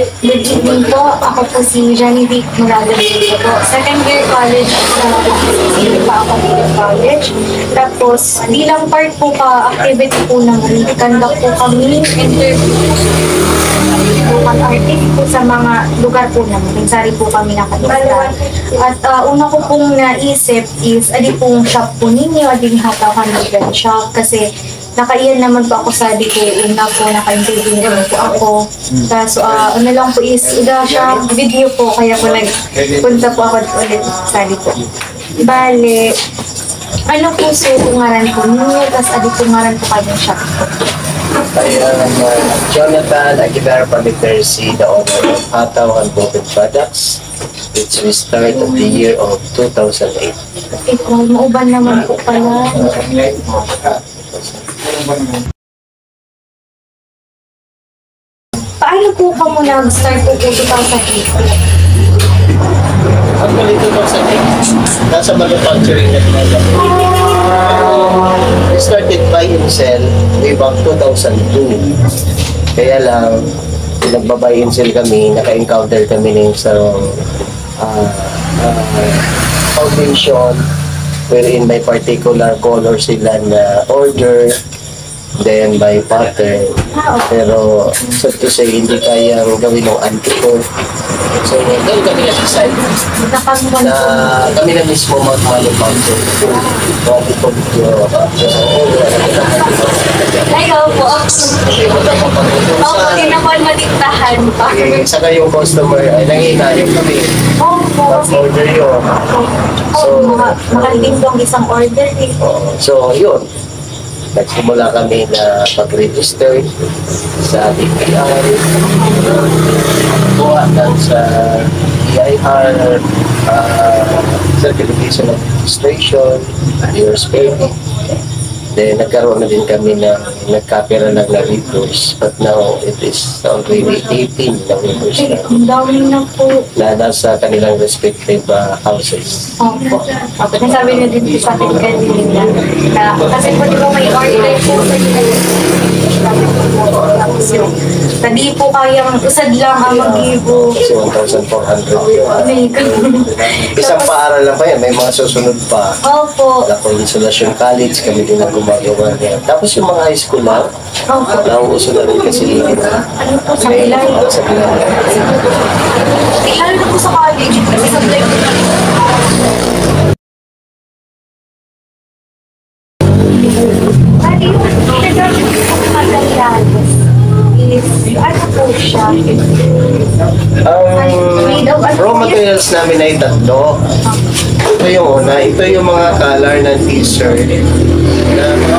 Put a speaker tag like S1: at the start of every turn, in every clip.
S1: Good evening po. Ako po si Genevieve Morales po. Second year college sa Academic College. Tapos, bilang part po activity po naman, conduct po kami interview local artist po sa mga lugar po naman. Pinsari po kami nakatala. At una ko pong naisip is, adi pong shop po ninyo, adi hataw kami shop kasi nakaiyan naman po ako sa di ko una po, naka-interview naman po ako. Kaso, ano lang po is, ida siya video po, kaya po nagpunta po ako ulit sa di po. Bale, ano po so tungaran po ninyo, tapos adi tungaran po kanyang shop po.
S2: I am Jonathan Aguilar Palitersi, the owner of Hataw and Bopet Products, which we start at the year of 2008.
S1: Ikaw, mauban naman po pala. Paano po ka mo nag-start po 2008?
S2: Actually, 2008, nasa manufacturing na ginagawa. We started buy and sell way back 2002. Kaya lang, nagbabuy and sell kami, naka-encounter kami ng isang foundation wherein may particular color sila na order, then by pattern. Pero, so to say, hindi kayang gawin ng anti-core. So, doon kami na-decide na kami na mismo mag-manufacture.
S1: Ikaw po. Ako din naman madiktahan pa.
S2: Saka yung customer ay nanginayang kami. Mag-order yun.
S1: So, makalitin po ang isang order.
S2: So, yun. Nagsimula kami na pag-register sa DPR, buwatan sa EIR, Certification of Registration, years permit. Then, nagkaroon na din kami na nagkapira lang na readers. But now, it is already 18 na readers na.
S1: Ang dami na po.
S2: Na nasa kanilang respective houses.
S1: Opo. Opo. Nasabi niyo din sa akin kanina na kasi po di ba may order po sa tapos yung hindi po kayang usad lang ang mag-ibo.
S2: Kasi 1,400 yun. Isang paaral lang pa yan. May mga susunod pa.
S1: Opo.
S2: La Consolacion College, kami din ang gumagawa niya. Tapos yung mga high school lang, nauuso na rin kasi
S1: ano po sa Pilay?
S2: Sa Pilay.
S1: Lalo na po sa college kasi sa Pilay. Pati yung pinagamit ko sa materials is ano po siya?
S2: Raw materials namin ay tatlo. Ito yung una, ito yung mga color ng t-shirt na mga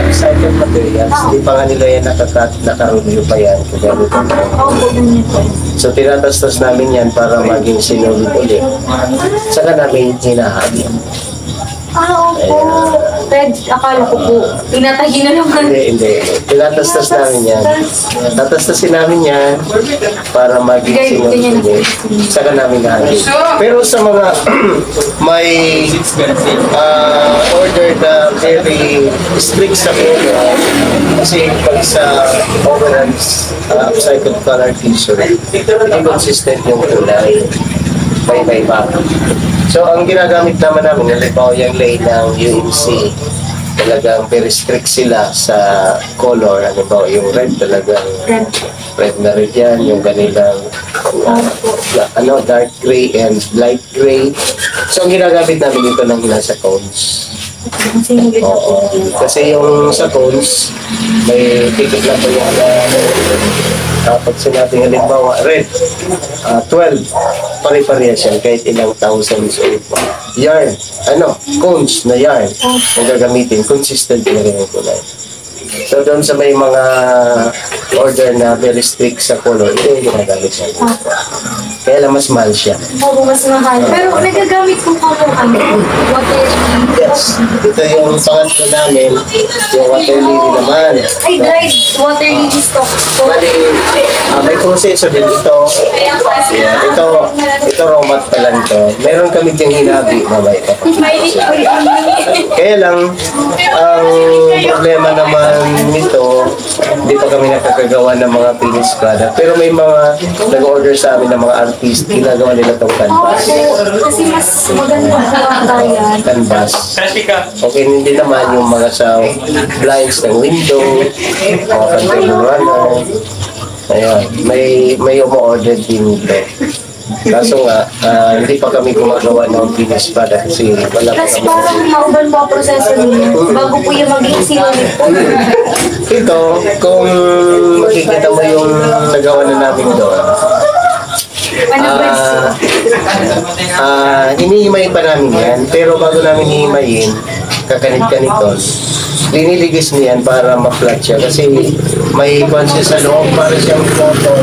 S2: recycled materials. Hindi pa nga nila yan naka-review pa yan. So tinatastas namin yan para maging sinulit ulit. Saka namin hinahagin.
S1: Opo. Red, akala ko po, pinatahi na naman.
S2: Hindi. Tinatastas namin yan. Tatastasin namin yan para maging sinulit ulit. Saka namin hagin. Pero sa mga may order na very strict sa color, kasi pag sa overalls, upcycled color t-shirt, hindi consistent yung kulay. May back. So, ang ginagamit naman namin, halimbawa yung lane ng UMC, talagang very strict sila sa color. Halimbawa, yung red talagang red na red yan, yung kanilang dark gray and light gray. So, ang ginagamit namin dito ng nasa cones. Oo. Kasi yung sa cones, may ticket lang po yung pag sinabing halimbawa red, 12, pare-parehas yan kahit ilang thousands of yarn, cones na yarn ang gagamitin, consistent na rin yung kulay. So doon sa may mga order na very strict sa color, ito yung ginagamit siya. Kaya lang mas mahal siya.
S1: Oo, mas mahal. Pero nagagamit ko po ng water.
S2: Yes. Ito yung pangatlo namin, yung water lily naman.
S1: Ay, dried water lily stock po.
S2: Bali, may proseso din ito. Yeah, ito raw mat pa lang ito. Meron kami diyang hinabi, babay pa. Kaya lang, ang problema naman nito, hindi pa kami nakakagawa ng mga finished product. Pero may mga nag-order sa amin ng mga artist, ginagawa nila itong canvas.
S1: Kasi mas maganda ang kaya.
S2: Canvas. Okay, hindi naman yung mga sa blinds ng window, mga container runner. Ayan, may umu-order din ito. Kaso nga, hindi pa kami gumagawa ng finished product kasi wala pa
S1: Plus
S2: kami.
S1: parang mauban po ang proseso ninyo bago po yung maging sinunod po.
S2: Ito, kung makikita mo yung nagawa na namin doon,
S1: Ano ba?
S2: hinihimay pa namin yan, pero bago namin hihimayin, kakanit-kanit doon, liniligis niyan para ma-flat siya kasi may konsya sa loob para siyang photo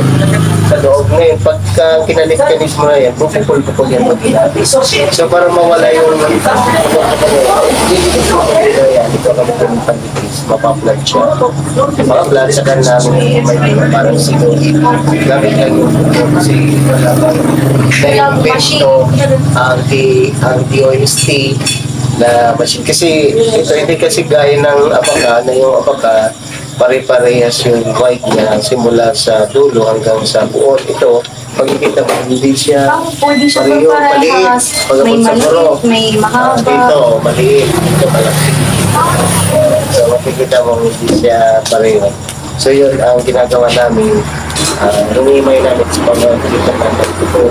S2: sa loob. Ngayon, pagka kinalit-kanit mo na yan, pupupul-pupul yan pag kinabis. So, para mawala yung lililigis mo na yan, ito kami kung pandikis, mapaplat siya. Mapaplat sa kan namin, may parang sino. Gamit lang yung kasi wala pa. Dahil pesto, anti-OST, na machine. Kasi ito hindi kasi gaya ng abaka na yung abaka pare-parehas yung white niya simula sa dulo hanggang sa buon. Ito, pagkikita mo, hindi siya
S1: Pwede siya
S2: pareho, maliit.
S1: parehas. May
S2: Pagkabot sa puro,
S1: maliit, may mahaba.
S2: dito, maliit. Dito malaki. So, makikita mo, hindi siya pareho. So, yun ang ginagawa namin. Lumimay namin sa pamamagitan ng ito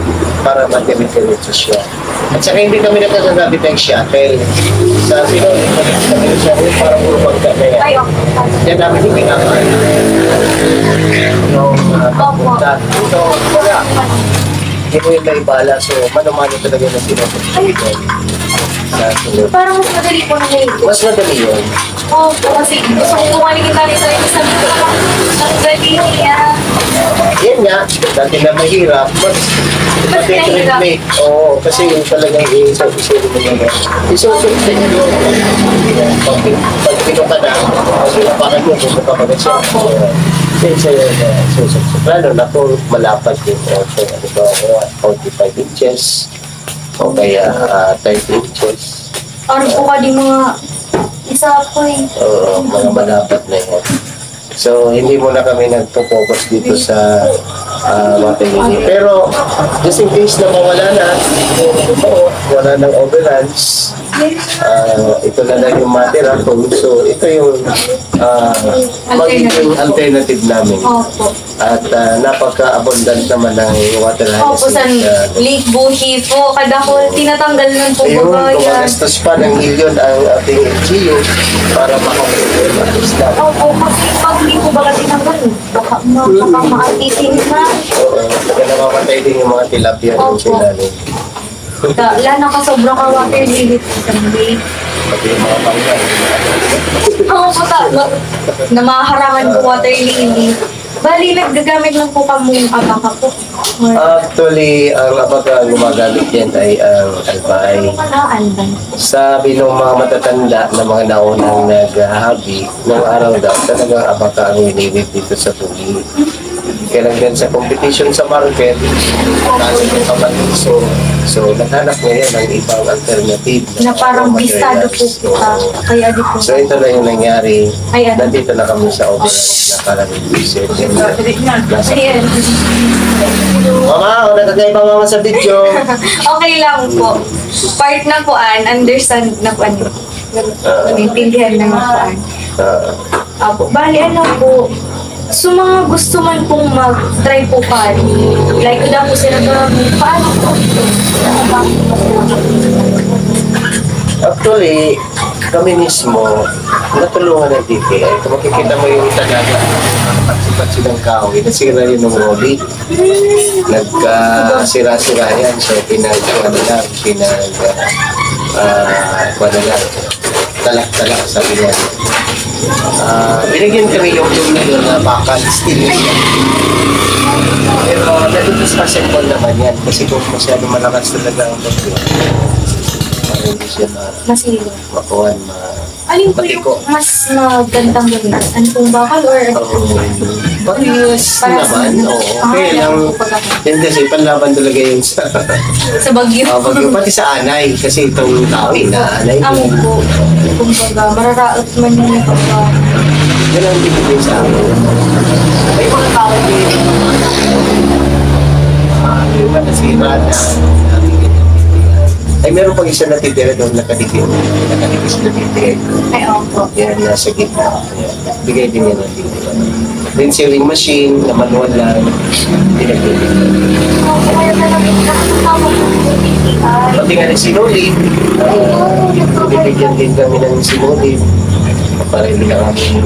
S2: para matibit-tibit siya. At saka hindi kami nakagagamit ng shuttle. Sa Pinoy, kami ng shuttle para puro pagka na yan.
S1: Ay, okay.
S2: Yan namin yung pinakain. Yung papunta. Ito, wala. Hindi mo yung may bala. So, mano-mano talaga na sinusunod. Sa sunod.
S1: Parang mas madali po na ngayon.
S2: Mas madali yun.
S1: Oo, kasi gusto kong kumain kita nito yung sabi ko ang galing niya.
S2: Yan nga, dati na mahirap, mas treatment. Oo, kasi yung talagang i-isip mo na. Isusok sa inyo. Pag pinuka na, kasi napakan mo, kung napakan siya. Kasi susok. Lalo na kung malapad yung also, ano ba, 45 inches o kaya 30 inches.
S1: Ano po ka di mga isa po eh.
S2: Oo, mga malapad na yan. So, hindi muna kami nagpo-focus dito sa mga pero, just in case na mawala na, wala ng overruns, ito na lang yung matira. So, ito yung magiging alternative namin.
S1: Opo.
S2: At napaka-abundant naman ng water
S1: Opo, sa
S2: harnessing.
S1: Lake Buhi po. Kada ko tinatanggal nun po
S2: Ayun,
S1: ba yan.
S2: kumagastos pa ng milyon ang ating LGU para makakulit ang isla.
S1: Opo, kasi pag hindi po ba tinanggal, baka maatisin na.
S2: Kaya namamatay din yung mga tilapia doon sa ilalim.
S1: Wala na ka sobrang ka water limit isang day.
S2: Pati yung mga pangyan.
S1: Oo po na maharangan po water limit. Bali, naggagamit lang po kami yung abaka po.
S2: Actually, ang abaga gumagamit yan ay ang albay.
S1: Alban.
S2: Sabi ng mga matatanda na mga naunang naghahabi ng araw daw, talagang abaga ang winibig dito sa Buhi. Kaya lang din sa competition sa market, kasi yung kapatid. So, naghanap ngayon ng ibang alternative.
S1: Na parang bisado po
S2: materials.
S1: kita. Kaya di po.
S2: So, ito na yung nangyari.
S1: Ayan.
S2: Nandito na kami sa overall na parang visit.
S1: Ayan.
S2: Mama, wala na tayo mama sa video.
S1: Okay lang po. Part na po understand na po naintindihan na po Apo. Bali, ano po, so mga gusto man pong mag-try po like lang po sila paano po?
S2: Actually, kami mismo, natulungan ng DTI. Kung makikita mo yung talaga, pagsipat silang kahoy, nasira yun ng rolly. Nagkasira-sira yan. So, talak-talak sabi niya. Binigyan kami yung na yun na bakal steel. Pero nag-discussable naman yan kasi kung masyado malakas talaga ang bagyo, parang hindi siya
S1: Masilo.
S2: makuhan,
S1: Alin po yung mas magandang gawin? Ano pong bakal or
S2: Parehas naman, oo. Okay lang. Yan kasi panlaban talaga yun sa
S1: Bagyo?
S2: bagyo. Pati sa anay. Kasi itong tao, inaanay.
S1: Amo po. Kumbaga, mararaot man yun yung pagka.
S2: Yun ang binigay sa akin. May mga tao din. Yung mga nasira na ay meron pang isa natitira doon nakadikit sa natitira.
S1: Ay, opo.
S2: Yan, nasa gitna. Yan. Bigay din yan natin. Then sealing machine, na manual lang, pinagbibigay.
S1: Opo, kaya talagang nakakasama po yung PTI.
S2: Pati nga ng sinulid, binibigyan din kami ng sinulid para hindi na kami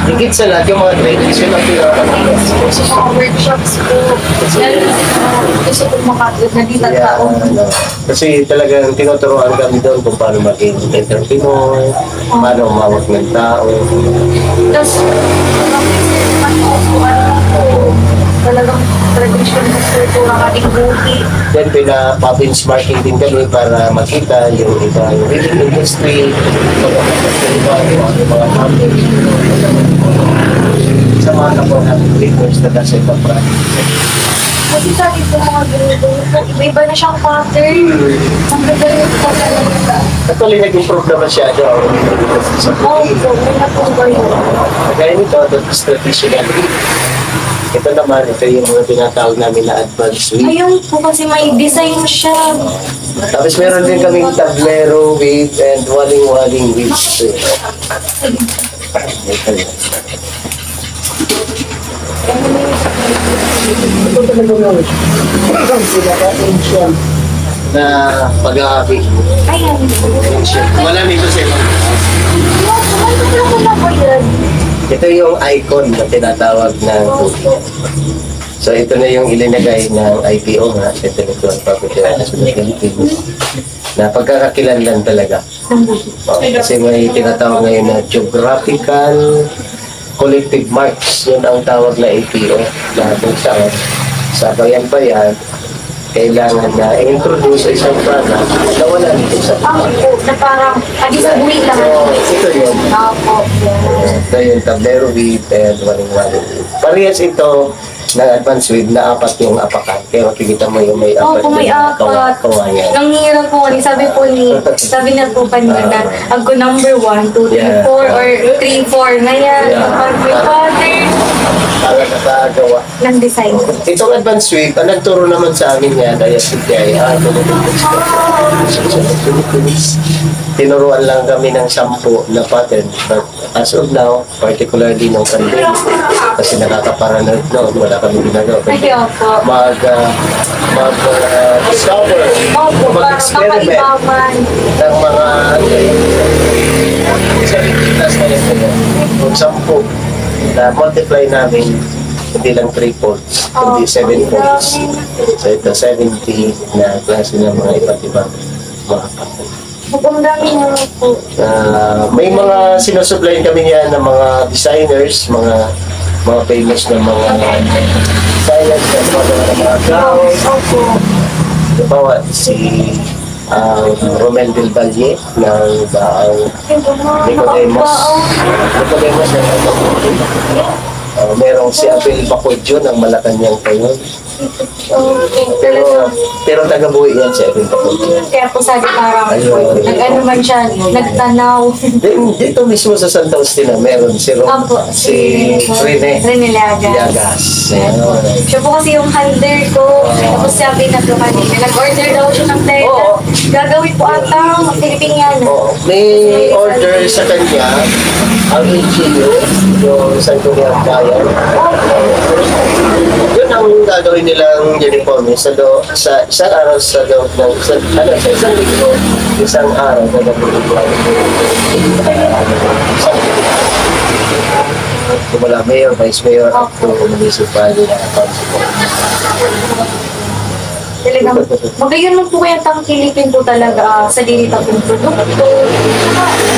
S2: higit sa lahat yung mga trainings, yun ang pinakakamagod.
S1: Sa mga workshops po, lalo na gusto ko makatulad na dito taon.
S2: Kasi talagang tinuturuan kami doon kung paano maging entrepreneur, paano umawag ng tao.
S1: Tapos, talagang tradition na po ang ating buhi.
S2: Then pinapa-benchmarking din kami para makita yung iba, yung reading industry, yung mga company, sa mga kapwa namin leaders na nasa ibang practice.
S1: Kasi sa akin po mga ganito, iba-iba na siyang pattern. Ang gagaling po talaga.
S2: Actually, nag-improve naman siya daw sa
S1: Oo
S2: cooking.
S1: po, may natunggo yun.
S2: Kaya nito, strategically. Ito naman, ito yung mga tinatawag namin na advanced week.
S1: Ayun po kasi may design siya.
S2: Tapos meron din kaming tablero with and waling-waling with. Ito talaga na pag-aapi.
S1: Ayan.
S2: Wala nito sa ibang.
S1: Ano na po yun?
S2: Ito yung icon na tinatawag na so ito na yung ilinagay ng IPO nga, Intellectual Property Rights of the Philippines, na pagkakakilanlan talaga. Kasi may tinatawag ngayon na Geographical Collective Marks, yun ang tawag na IPO, na kung saan sa bayan-bayan kailangan na i-introduce sa isang product na wala dito sa
S1: Ako po, na parang adisabuhin lang.
S2: so, ito yun.
S1: Ako.
S2: Ito yung tablero with and waling-waling. Parehas ito ng advanced with na apat yung apakan. Pero kikita mo yung may apat.
S1: Opo, may
S2: yung
S1: apat.
S2: kawayan.
S1: Nanghihirap po kami. Sabi na po kanina, ako number 1, 2, 3, 4,
S2: Yeah.
S1: or 3, 4. Ngayon,
S2: Yeah.
S1: kapag may pattern
S2: Para nakagawa.
S1: ng design.
S2: Itong advanced with, ang nagturo naman sa amin yan, ay SCTI. Tinuruan lang kami ng 10 na pattern. But as of now, particularly nung pandemic, kasi nakakaparanoid noon, wala kami ginagawa.
S1: Ay, opo.
S2: Mag-discover,
S1: Opo, parang
S2: mag-experiment
S1: kakaibaman.
S2: ng mga class na yun. Kung 10 na multiply namin, hindi lang 3 folds, hindi 7 folds. So ito 70 na klase ng mga iba't ibang mga pattern.
S1: Ang dami na po.
S2: May mga sinusupply kami yan ng mga designers, mga famous na mga designers na mga clowns.
S1: Opo.
S2: Bawa si Romel Del Valle ng Nicodemus. Nicodemus na merong si Abel Bacodyo ng Malacanang kayo. Pero taga-buhay yan si Abel Bacodyo.
S1: Kaya po sabi parang,
S2: Ayun.
S1: nag-ano man siya, nagtanaw.
S2: Dito mismo sa Santa Justina, meron si
S1: Opo,
S2: si Rene
S1: Rene Llagas.
S2: Llagas. Ayun.
S1: Siya po kasi yung handler ko. Tapos sabi na po kanina, nag-order daw siya ng tela.
S2: Oo.
S1: Gagawin po ata, Pilipiniana.
S2: Oo. May order sa kanya ang LGU, yung Sangguniang Bayan. Yun ang gagawin nilang uniform sa isang araw sa loob ng sa isang linggo, isang araw na gagawin mula mayor, vice mayor, up to municipal council.
S1: Talagang, magayon lang po kaya tangkilikin po talaga sa dito pong produkto.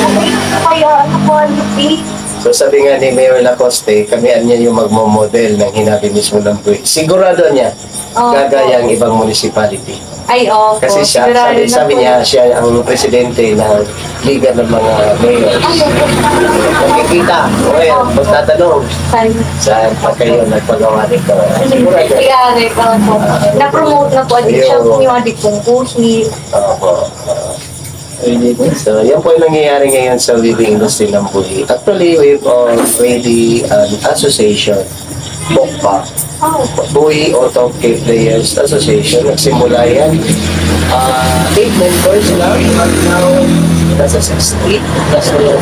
S1: Magayon po kaya ang quality.
S2: So sabi nga ni Mayor Lacoste, kamihan niya yung magmo-model ng hinabi mismo ng buwis. Sigurado niya, gagaya ang ibang municipality.
S1: Ay, oo.
S2: Kasi siya, sabi niya, siya ang presidente ng Liga ng mga Mayor. Nakikita, okay, magtatanong, saan pa kayo nagpagawa nito? Sigurado.
S1: Kaya po. Na-promote na po. Adik siya
S2: Ayun.
S1: po yung adik kong buhi.
S2: Opo. So, yan po yung nangyayari ngayon sa weaving industry ng Buli. Actually, we've already an association, BOCPA, Bui Auto Cave Players Association. Nagsimula yan. 8 members lang. At now, nasa 60. Plus na yan.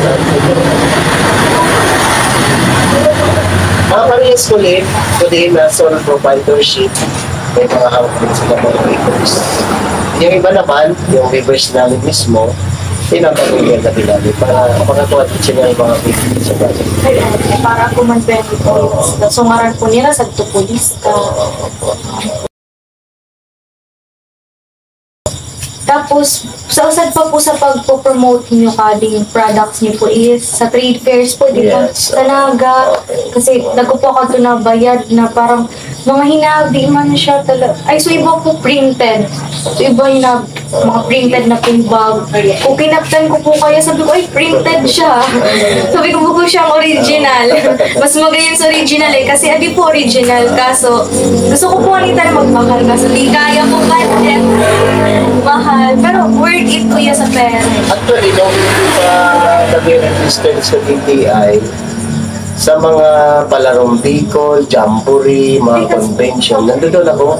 S2: Mga parehas ulit, today na sole proprietorship, may mga hawak din sila mga weavers. Yung iba naman, yung weavers namin mismo, pinapamilya na namin para makatuwa din sila yung mga weavers sa bagay.
S1: Para kumanpento po. So, ngaran po nila sa tupulis ka. Tapos, sa usad pa po sa pagpo-promote niyo kading products niyo po is sa trade fairs po, di ba?
S2: Yes.
S1: Talaga. Kasi nagpo ka ito na bayad na parang mga hinabi man siya talaga. Ay, so iba po printed. So iba yung na, mga printed na po yung bag. Kung kinaptan ko po kaya, sabi ko, ay, printed siya. Sabi ko po siyang original. Mas magayon sa original eh. Kasi adi po original. Kaso, gusto ko po nita na magmahal. Kaso di kaya po budget. Mahal. Pero worth it po yan sa pera.
S2: Actually, nung nag-register sa DTI, sa mga palarong Bicol, Jamboree, mga convention, nandun ako.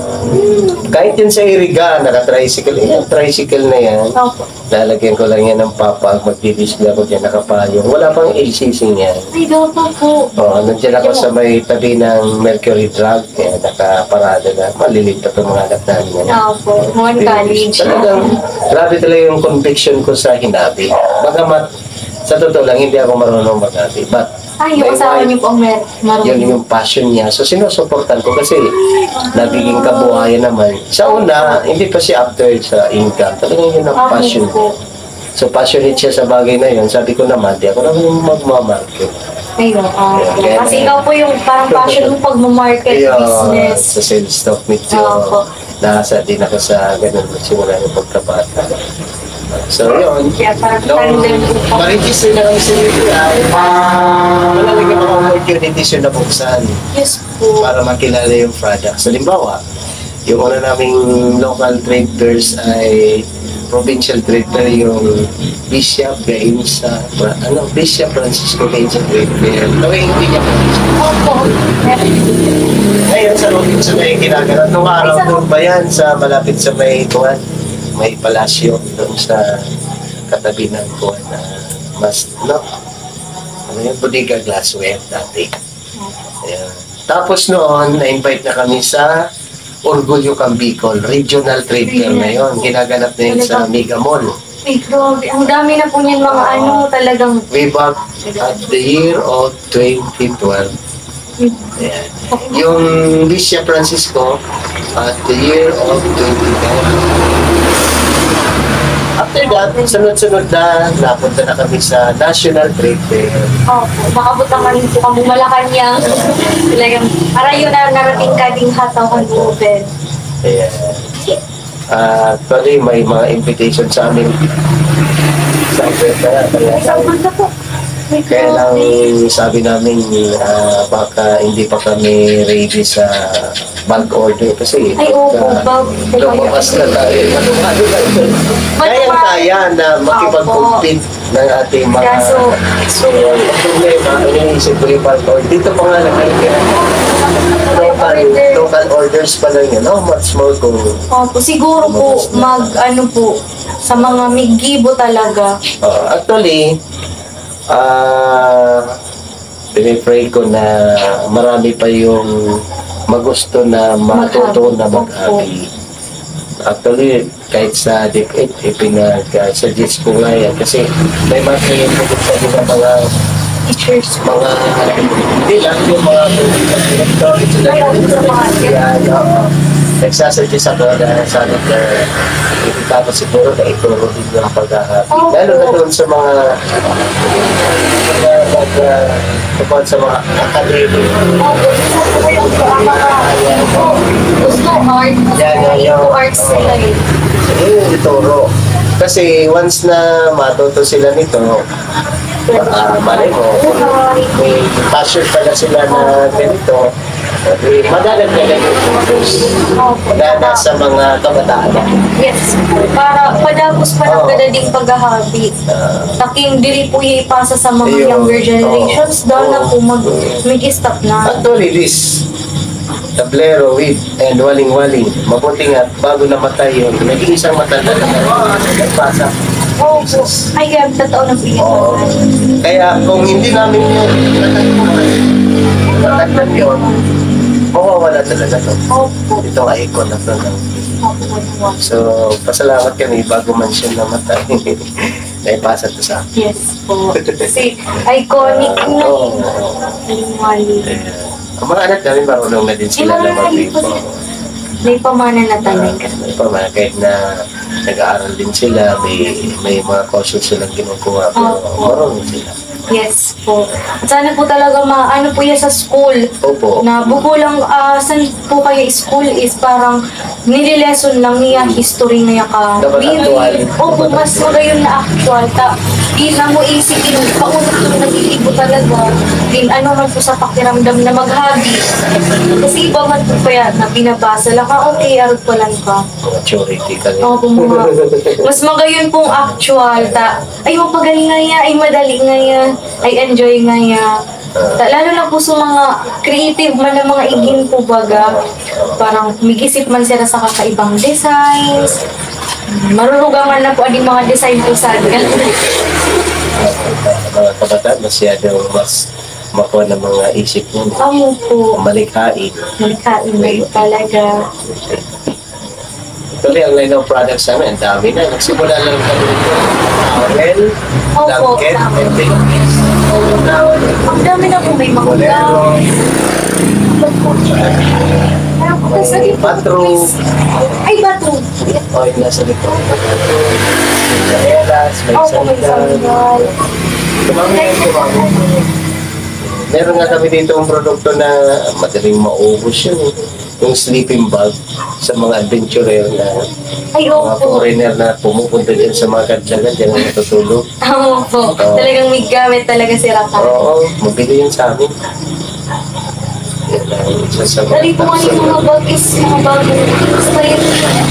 S2: Kahit yun sa Iriga, naka-tricycle, tricycle na yan.
S1: Opo.
S2: Lalagyan ko lang yan ng papa, magdi-display ako dyan, nakapayong. Wala pang LCC niyan.
S1: Ay, dapat po.
S2: Nandiyan ako sa may tabi ng Mercury Drug, kaya nakaparada na. Malilit pa itong mga anak namin.
S1: Opo. One college.
S2: Talagang, grabe talaga yung conviction ko sa hinabi. Bagamat, sa totoo lang, hindi ako marunong maghabi. But,
S1: Ay, yung
S2: my
S1: asawa
S2: wife,
S1: niyo po ang marunong.
S2: yun yung passion niya. So, sinusuportan ko kasi nagiging kabuhayan naman. Sa una, hindi pa siya after sa income. Talagang yun ang passion niya. So, passionate siya sa bagay na yun. Sabi ko naman, di ako naman yung magmamarket.
S1: Ayun.
S2: Yeah.
S1: Kasi ikaw po yung parang passion mo pag-market business.
S2: Sa sales stock medyo
S1: Opo.
S2: nasa din ako sa ganun. Simula yung pagkabata. So, yun.
S1: Kaya parang
S2: Nung
S1: tandem po pa.
S2: ma-register na kami sa UTI, malamig yung mga opportunities yung nabuksan
S1: Yes po.
S2: para makilala yung products. Halimbawa, yung una naming local trade fairs ay provincial trade fair, yung Bishop Games sa Bishop Francisco Games Trade Fair. Gawin hindi niya
S1: Opo.
S2: ngayon sa Robin sa may ginagawa. Nung araw doon ba yan sa malapit sa may kuwan, may palasyo doon sa katabi ng kuwan na ano yung bodega glassware dati. Ayan. Tapos noon, na-invite na kami sa Orgulyo Cambicol, Regional Trade Fair na yun. Ginaganap na yun sa Mega Mall.
S1: Ay, grabe. Ang dami na po niyan mga talagang.
S2: Way back at the year of 2012. Ayan. Yung Bishop Francisco at the year of 2012. After that, sunod-sunod na napunta na kami sa National Trade Fair.
S1: Opo. Makabutang ka rin po kami Malacanang. Talagang, para yun na narating ka ding hataw kang open.
S2: Ayan. Actually, may mga invitation sa amin sa oferta.
S1: Isang punta po. Ay,
S2: Kaya lang
S1: grabe.
S2: sabi namin baka hindi pa kami ready sa bulk order kasi
S1: Ay, opo,
S2: pagka
S1: bulk.
S2: lumabas na tayo. Kaya na makipag-compete ng ating mga
S1: Kaso,
S2: problema. Iniisip ko yung bulk order. Dito pa nga nakalagay. Local orders pa lang yun. How much more kung
S1: Opo, siguro po, po, sa mga migibo talaga.
S2: actually, pinipray ko na marami pa yung magusto na matuto na mag-abi. Actually, kahit sa DepEd, ipinag-suggest ko nga yan kasi may mga training ko sa mga
S1: Teachers po.
S2: hindi lang yung mga electronics na nagsasuggest ako na sana tapos siguro na ituro din yung pag-ahabi. Lalo na doon sa mga tupad sa mga academy.
S1: Gusto art.
S2: Yan.
S1: Art sila eh.
S2: Yung ituro. Kasi once na matuto sila nito, malay mo, kung may passion pala sila na ganito, Madadagdagan yung focus.
S1: Opo.
S2: Dada sa mga kabataan.
S1: Yes po. Para padagos pa ng gadading paghahabi. Taking dili po yung ipasa sa mga
S2: Ayun.
S1: younger generations. Dahil na po mag-stop na.
S2: Actually, this tablero with and waling-waling. Mabuti nga, bago namatay yun, naging isang matanda na nagpasa.
S1: Opo. Ay, totoo na po
S2: Oo.
S1: yun.
S2: Kaya kung hindi namin yun natagpuan yun, mawawala talaga to.
S1: Opo.
S2: Itong icon na to.
S1: Opo.
S2: So, pasalamat kami bago man siya namatay. Naipasa to sa akin.
S1: Yes po. Kasi iconic na
S2: Oo.
S1: Alimwali.
S2: Ang mga anak namin marunong na din sila na mag-ipo.
S1: May pamana na talaga.
S2: Kahit na nag-aaral din sila, may mga courses silang kinukuha, pero marunong sila.
S1: Yes po. At sana po talaga ano po yan sa school.
S2: Opo.
S1: Na bukulang saan po kayo school is parang nililesson lang niya history na ka.
S2: Dapat actual.
S1: Opo, mas magayon na actual. Di na mo isipin, paunod ko nag-iibo talaga. Din ano man po sa pakiramdam na mag-hobby. Kasi iba man po kaya na binabasa lang okay, arot pa lang ka.
S2: Maturity ka rin.
S1: Opo, mas magayon pong actual. Ay, mapagaling nga yan, ay madali nga yan, ay enjoy nga yan. Lalo na po sa mga creative man na mga igin po baga, parang mag-isip man sila sa kakaibang designs. Marurugangan na po ang mga design po sa akin.
S2: Mga kabataan, masyadong mas makuha ng mga isip mo.
S1: Amo po,
S2: Malikhain.
S1: malikain na po talaga.
S2: Actually, ang line of products namin, ang dami na. Nagsimula lang kami nito. Towel,
S1: Opo,
S2: blanket,
S1: towel.
S2: and things.
S1: Ang dami na po may mga
S2: Bolero,
S1: Tapos,
S2: may bathroom.
S1: ay, bathroom.
S2: O, yung nasa likod. May eras, may
S1: Opo, may
S2: sandal.
S1: sandal.
S2: Tumami. Meron nga kami dito ang produkto na madaling maubos yun. Yung sleeping bag sa mga adventurer na
S1: Ay,
S2: mga
S1: opo.
S2: foreigner na pumupunta dyan sa mga kadyagan, dyan ang natutulog.
S1: Amo po. Talagang may gamit talaga si Rafa.
S2: Oo, mabili yun sa amin. Yan ang isa sa mga
S1: Dali po nga yung mga bagis, mga bagong style.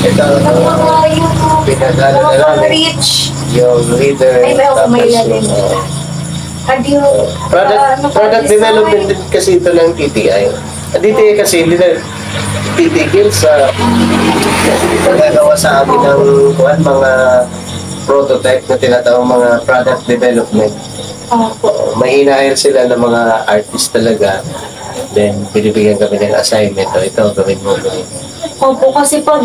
S2: Ito,
S1: Ng mga yung
S2: pinagala na
S1: mga
S2: namin.
S1: rich.
S2: Yung reader,
S1: Ay, may lalim.
S2: yung
S1: Adio.
S2: product development din kasi ito ng TTI. Ang TTI kasi hindi na titigil sa pagagawa sa amin ng mga prototype na tinatawag mga product development.
S1: Opo.
S2: May hinahin sila ng mga artist talaga. Then, binibigyan kami ng assignment. O, ito, gawin mo.
S1: Opo, kasi pag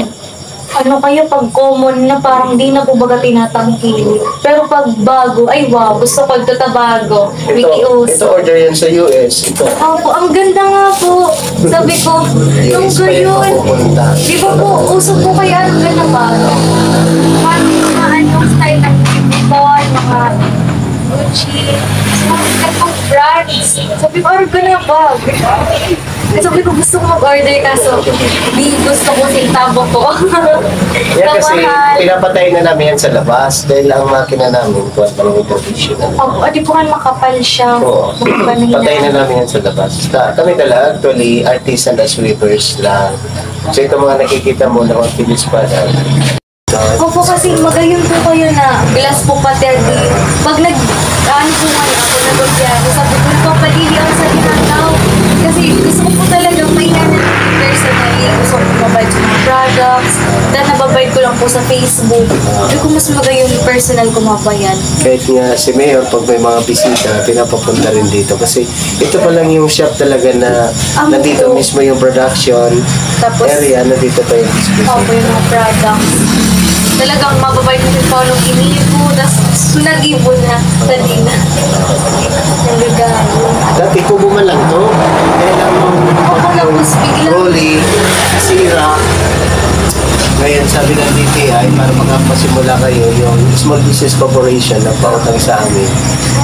S1: pag common na parang di na po baga tinatangkilik. Pero pag bago, ay wow, gusto ko ito bago.
S2: Ito order yan sa US. Ito.
S1: Opo, ang ganda nga po. Sabi ko, ang
S2: US pa yung
S1: gayon.
S2: mapupunta.
S1: Di ba po, uso po kaya ang ganda bago? Parang mga anong style ng Vuitton, mga Gucci, mga ganong brands. Sabi ko, order ko na bag. Sabi ko, gusto ko mag-order kaso di gusto ko sintabo ko.
S2: Yan kasi
S1: Kamahal.
S2: pinapatay na namin yan sa labas dahil ang makina namin kuwan pa ng traditional.
S1: Opo, di po nga makapal siya.
S2: Oo.
S1: Makapal na
S2: Patay na namin yan sa labas. Kami talaga actually artisan as sweepers lang. So ito mga nakikita mo na pinis pa lang.
S1: Opo, kasi magayon po kayo na glass po pati di. Pag ano po nga ako nag-biyahe, sabi ko, papalili ako sa ginataw. Kasi gusto ko po talaga may personally. Gusto ko mababay sa mga products. Dahil nababay ko lang po sa Facebook. Hindi ko mas magayon personal kumabayan.
S2: Kahit nga si Mayor, pag may mga bisita, pinapapunta rin dito. Kasi ito pa lang yung shop talaga na nandito mismo yung production
S1: Tapos,
S2: area, nandito pa yung distribution.
S1: opo yung mga products. Talagang mababay ko yung follow inibo, tapos sunag-ibo na, tadi na. Yung regalo.
S2: Dati kubo man lang to. Dahil ang
S1: Opo, tapos biglang,
S2: Rolly, sira. Ngayon sabi ng DTI para makapasimula kayo yung Small Business Corporation na pautang sa amin.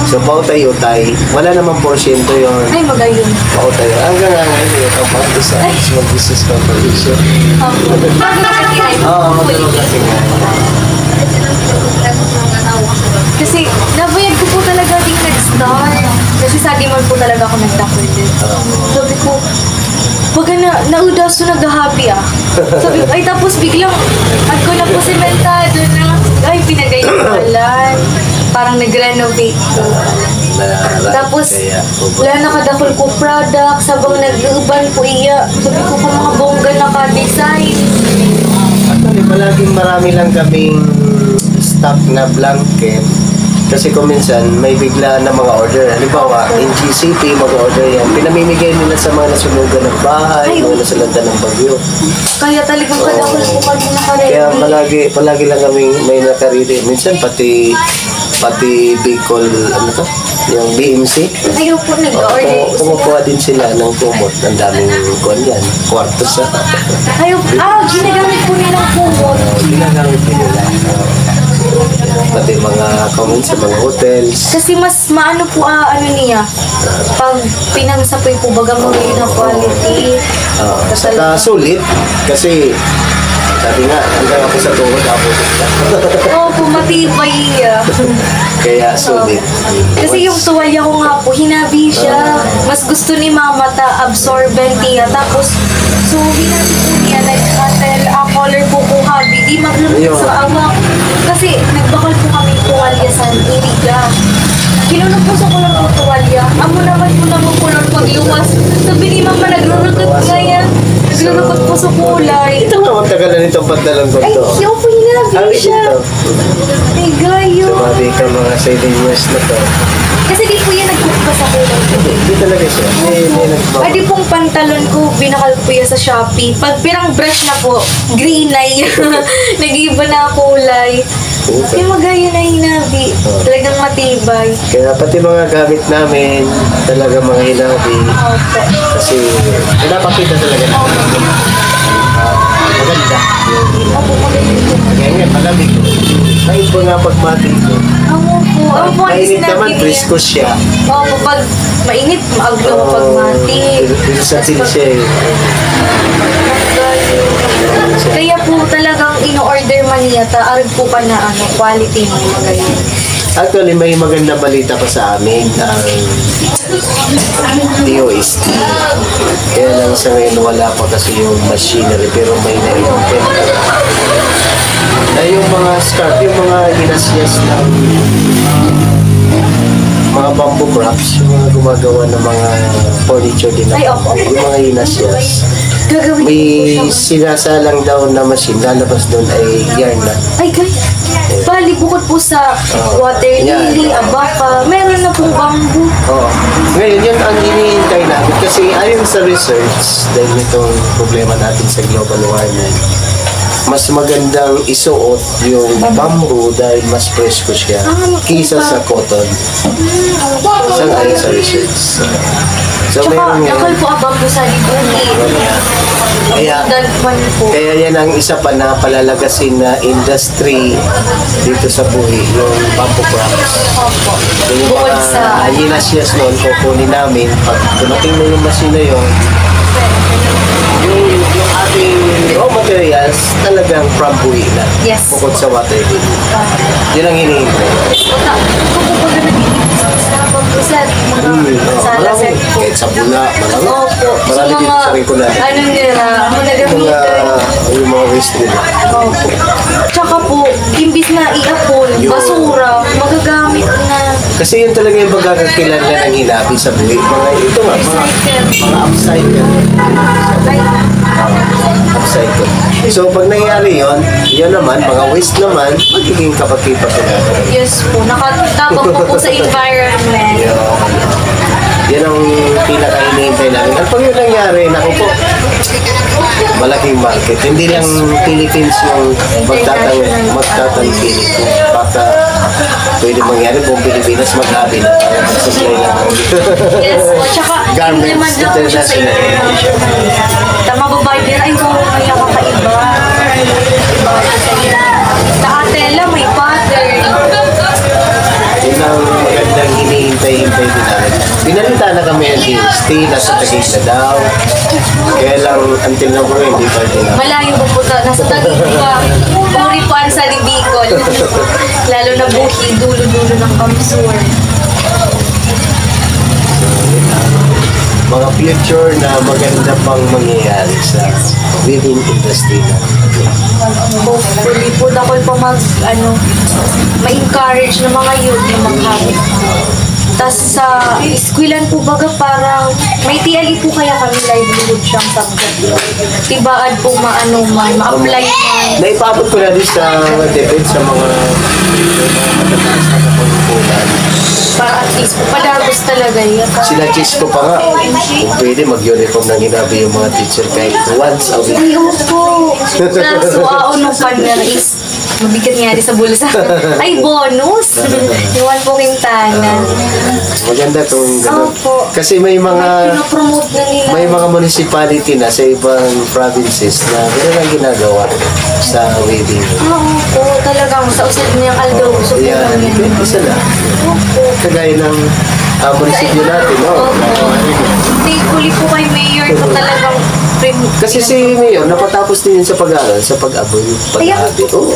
S2: So pautay-utay, wala namang porsyento yung
S1: ay magayon.
S2: pautay. Hanggang nga ngayon yung kapag sa Small Business Corporation.
S1: Opo. Magkakatihay.
S2: Oo, magkakaroon kasi nga.
S1: Kasi nabayag ko po talaga din nag-start. Kasi sa Dimon po talaga ako nag-start. Sabi ko, Pagka naudaso nag-happy Sabi ko, ay tapos biglang, ko na po sementado na, ay pinagayalan. Parang nag-renovate po. Tapos, wala nakadakol ko product, sabang nag-uban po iya. Sabi ko pa mga bongga naka-design.
S2: Actually, palaging marami lang kaming stock na blanket. Kasi kung minsan, may bigla na mga order. Halimbawa, in GCP, mag-order yan. Pinamimigay nila sa mga nasunugan ng bahay, mga nasalanta ng bagyo.
S1: Kaya talagang kadakol po kami naka-ready.
S2: Kaya palagi lang kami may nakarili. Minsan, pati Bicol, ano to? Yung BMC.
S1: Ayaw po nag-order.
S2: Kumukuha din sila ng kumot. Ang daming kuwan yan. Kwarto sa...
S1: Ayaw, ginagamit po nilang kumot.
S2: Ginagamit din nila. Pati mga comments sa mga hotels.
S1: Kasi mas maano po ano niya, pag pinangsapoy po baga mo na quality.
S2: Saka sulit kasi sabi nga, hanggang ako sa tuhod ako.
S1: Oo po, matibay niya.
S2: Kaya sulit.
S1: Kasi yung tuwalya ko nga po, hinabi siya. Mas gusto ni mama absorbent niya. Tapos, so hinabi po niya, like, color po po habi. Di maglulunod sa awak. Kasi, nagbakal po kami tuwalya sa iriga. Kinunupos ko lang po tuwalya. Amo naman po naman po lang pagluwas. Sabi ni mama, naglulukot nga yan. Naglulukot po sa kulay.
S2: Ito nga, magtagal na nitong pantalon ko
S1: Ay,
S2: ito.
S1: yung po hinabi siya. Ay, gayo.
S2: Sumabi ka mga 7 years na to.
S1: Kasi di po yan nagkukuha sa kulay.
S2: Hindi talaga siya. Hindi nagbabago.
S1: Ay, di pong pantalon ko, binakal po yan sa Shopee. Pag pirang brush na po, green na yan. Nag-iba na kulay. Yung magayo na hinabi. Talagang matibay.
S2: Kaya pati mga gamit namin, talaga mga hinabi.
S1: Opo.
S2: Kasi pinapakita talaga namin. Maganda.
S1: Opo, maganda.
S2: Kaya nga, malamig. Kahit po nga pagmating ko.
S1: Amo po. Amo po ang
S2: Mainit naman,
S1: sinabi niya.
S2: presko siya.
S1: Opo, pag mainit, maaglaw mo pag mati.
S2: Versatile siya eh.
S1: Kaya po talagang in-order man niya, arag po pa na quality mo magayon.
S2: Actually, may maganda balita pa sa amin ang DOST. Kaya lang sa ngayon wala pa kasi yung machinery pero may na-invent. Na yung mga scarf, yung mga ginasyas ng mga bamboo crops, yung mga gumagawa ng mga furniture din.
S1: Ay, opo.
S2: Yung mga ginasyas.
S1: Gagawin
S2: May
S1: ko po siya.
S2: sinasalang daw na machine, lalabas doon ay yarn na.
S1: Ay, guys. Bali, bukod po sa water lily, abaka, meron na pong bamboo.
S2: Oo. Ngayon, yun ang hinihintay natin. Kasi ayon sa research, dahil itong problema natin sa global warming, mas magandang isuot yung bamboo dahil mas presko siya kisa sa cotton. Isang ayon sa research. So,
S1: Tsaka,
S2: meron
S1: nakal
S2: yan.
S1: po ang bamboo sa libuhi.
S2: Kaya,
S1: Dalpan po.
S2: kaya yan ang isa pa na palalagasin na industry dito sa buhi, yung bamboo crops.
S1: Opo.
S2: Yung
S1: Bukod
S2: mga
S1: sa...
S2: ginasyas noon, kukunin namin. Pag dumating na yung machine na yun, yung ating raw materials talagang from buhi na.
S1: Yes.
S2: Bukod sa water din. Yun ang hinihintay.
S1: Punta. Kung po ba sa bamboo set, mga sa laset po.
S2: Kahit sa bula, marami.
S1: Opo.
S2: Marami
S1: Sa
S2: dito
S1: mga,
S2: sa Rinconada.
S1: ano nila, mga
S2: Yung
S1: nagamitan.
S2: mga waste nila.
S1: Opo. Tsaka po, imbis na iapon,
S2: Yun.
S1: basura, magagamit na.
S2: Kasi yun talaga yung pagkakakilan na ng hinabi sa buhi. Mga ito nga, mga upcycle.
S1: Ay,
S2: Upcycle. So pag nangyari yun naman, mga waste naman, magiging kapag-kipas-kipas.
S1: yes po, nakatabang po sa environment.
S2: Yan ang pinaka-hinihintay namin. At pag yun nangyari, naku po, malaking market. Hindi lang Philippines yung magtatangkilik. Baka pwede mangyari buong Pilipinas mag-habi na. Supply lang.
S1: Yes po, tsaka
S2: Garments,
S1: naman daw po siya sa
S2: international.
S1: Tama babae din, ay kung may kakaiba. Sa atela, may pattern.
S2: Yun ang magandang hinihintay-hintay din namin. Binalita na kami ng DST, nasa Taguig na daw. Kaya lang, until now po, hindi pa din.
S1: Malayo po po, nasa Taguig pa. Puri po ang sa Bicol. Lalo na buhi, dulo-dulo ng Kamsur.
S2: mga future na maganda pang mangyayari sa weaving industry na.
S1: Hopefully po ako pa ma-encourage ng mga youth na mag-habit. Tapos sa eskwelahan po baga parang may TLE po kaya kami livelihood siyang subject. Tibaan po ma-apply man.
S2: Naipabot ko na din sa DepEd sa mga matataas na kapagpunan.
S1: Para at least po, padagos talaga yan.
S2: Sinadjust ko pa nga, kung pwede mag-uniform ng hinabi yung mga teacher kahit once a week.
S1: Ay, opo. So, nung panel is mabigat nga rin sa bulsa. Ay, bonus! Iwan po Quintana.
S2: Maganda kung gano'n.
S1: Opo.
S2: Kasi may mga
S1: Pinopromote na nila.
S2: may mga municipality na sa ibang provinces na gano'n ang ginagawa sa weaving.
S1: Oo, talagang sa usad niyang Aldoso po
S2: Yan,
S1: lang yan.
S2: isa na.
S1: Opo.
S2: Kagaya ng munisipyo natin, no?
S1: Thankfully po kay Mayor po talagang
S2: Kasi si Mayor, napatapos din yun sa pag-aaral, sa pag-aboy, pag-habit. Oo.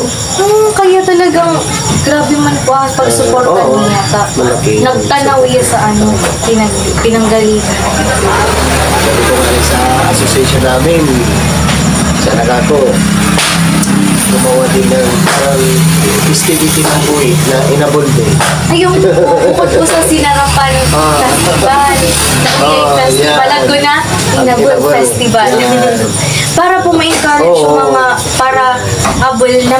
S1: Kaya talagang grabe man po ang pagsuporta
S2: Oo,
S1: niya.
S2: malaki.
S1: Nagtanaw niya sa pinanggalingan.
S2: Ito nga rin sa association namin, sa Nagako, gumawa din ng parang festivity ng buhay na inabulde.
S1: Ayun po, bukod po sa sinarapan festival, festival,
S2: yan.
S1: Laguna, Inabul Festival.
S2: Yan.
S1: Para po ma-encourage yung
S2: Oo.
S1: mga para abol na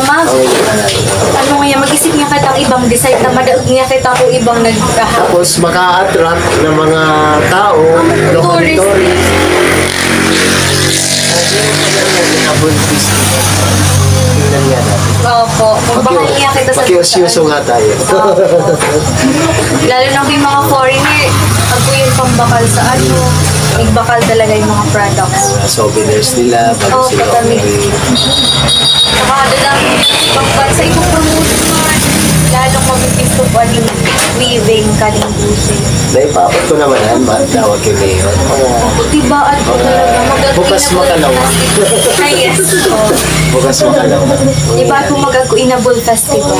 S1: mag-isip niya kitang ibang design na madaog niya kita po ibang nagkahap.
S2: Tapos maka-attract ng mga tao,
S1: Tourist.
S2: tourist. Inabulde festival. Tingnan nga natin.
S1: Opo, kung baka niya kita sa
S2: Makiusyoso nga tayo.
S1: Lalo na yung mga foreigner, ako yung pambakal sa nagbakal talaga yung mga products.
S2: Souvenirs nila, bago
S1: Oo,
S2: sila
S1: patami.
S2: umuwi.
S1: Saka dadami ibang bansa, ibang promotion, lalo mag-pisto po yung weaving, kalimbusin.
S2: Naipapot ko naman yan, tawag kay Mayor.
S1: Tibaan po talaga.
S2: Bukas makalaw.
S1: Ay, yes.
S2: Bukas makalaw.
S1: Diba po mag-Inabul Festival?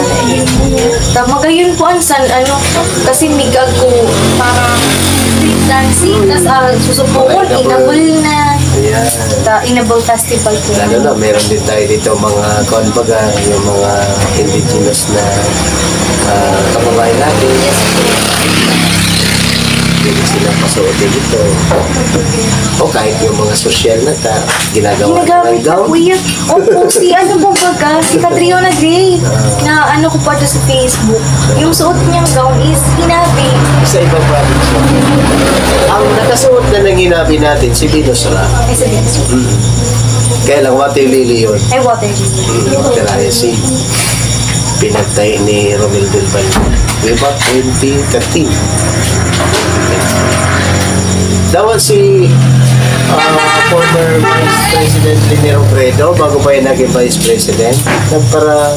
S1: Magayon po ang kasi migag ko parang street dancing, tas susupukon, Inabul na.
S2: Ayan.
S1: Inabul Festival po.
S2: Lalo na, meron din tayo dito mga konbaga, yung mga indigenous na kababayan natin. Pwede sila pasuotin dito. O kahit yung mga social na ginagawa ng
S1: Ginagamit na
S2: gown.
S1: kuya. Opo, si si Catriona Gray, na ko pa sa Facebook. Yung suot niyang gown is hinabi.
S2: Sa ibang province. Ang nakasuot na ng hinabi natin, si Venus Ra.
S1: Ay, sabihin.
S2: Kaya lang, Water Lily yun.
S1: Ay, water.
S2: Teraya si pinagtay ni Romel Del Valle. Way back 2013. Dapat si former Vice President Lini Robredo, bago pa yung naging Vice President, para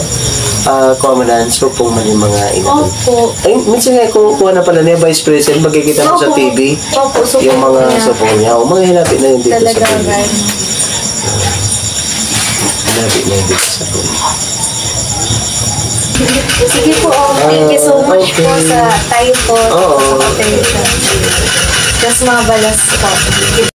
S2: kumanan, supong man yung mga ina.
S1: Opo.
S2: Ay, minsan nga kukuha na pala niya Vice President, magkikita mo sa
S1: Opo.
S2: TV,
S1: Opo, supong
S2: yung mga
S1: niya.
S2: supong niya. O mga hinapit na yun dito sa
S1: Talaga,
S2: TV.
S1: guys.
S2: Hinapit na yun dito sa TV.
S1: Sige po, thank you so much
S2: Okay.
S1: po sa time po.
S2: Oo.
S1: Sa attention. Just mabalas po. Sige